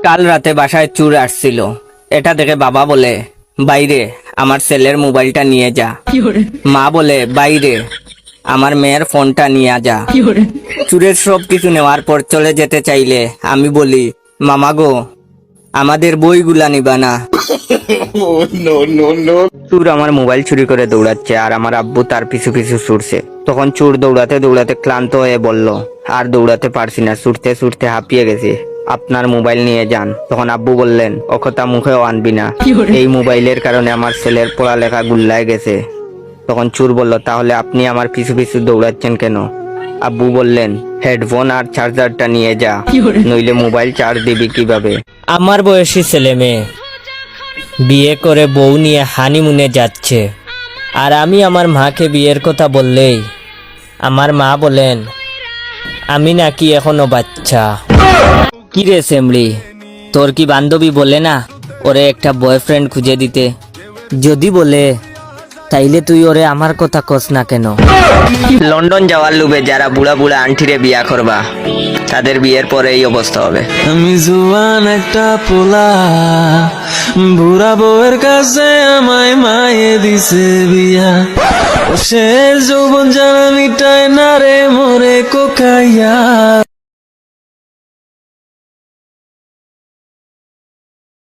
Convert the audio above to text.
কাল রাতে বাসায় চোর আসছিল। এটা দেখে বাবা বলে, বাইরে আমার ছেলের মোবাইলটা নিয়ে যা। মা বলে, বাইরে আমার মেয়ের ফোনটা নিয়ে যা। চোরের সব কিছু নেওয়ার পর চলে যেতে চাইলে আমি বলি, মামা গো, আমাদের বইগুলা নিবা না? চোর আমার মোবাইল চুরি করে দৌড়াচ্ছে আর আমার আব্বু তার পিছু পিছু ছুটছে। তখন চোর দৌড়াতে দৌড়াতে ক্লান্ত হয়ে বলল, আর দৌড়াতে পারছি না, ছুটতে ছুটতে হাঁপিয়ে গেছি, আপনার মোবাইল নিয়ে যান। তখন আব্বু বললেন, ও কথা মুখেও আনবি না, এই মোবাইলের কারণে আমার ছেলের পড়ালেখা গুল্লায় গেছে। তখন চোর বলল, তাহলে আপনি আমার পিছু পিছু দৌড়াচ্ছেন কেন? আব্বু বললেন, হেডফোন আর চার্জারটা নিয়ে যা, নইলে মোবাইল চার্জ দিবি কিভাবে? আমার বয়সী ছেলে মেয়ে বিয়ে করে বউ নিয়ে হানিমুনে যাচ্ছে, আর আমি আমার মাকে বিয়ের কথা বললেই আমার মা বলেন আমি নাকি এখনো বাচ্চা। কি রে সেমড়ি, তোর কি বান্ধবী বলে না ওরে একটা বয়ফ্রেন্ড খুঁজে দিতে? যদি বলে তাইলে তুই ওরে আমার কথা কস না কেন? লন্ডন যাওয়ার লোভে যারা বুড়া বুড়া আন্টিরে বিয়া করবা, তাদের বিয়ের পরে এই অবস্থা হবে। আমি জুয়ান একটা পোলা, বুড়া বউয়ের কাছে আমায় মায়ে দিছে বিয়া। শেষ যৌবন জানা মিটায় না রে মোরে কোকাইয়া।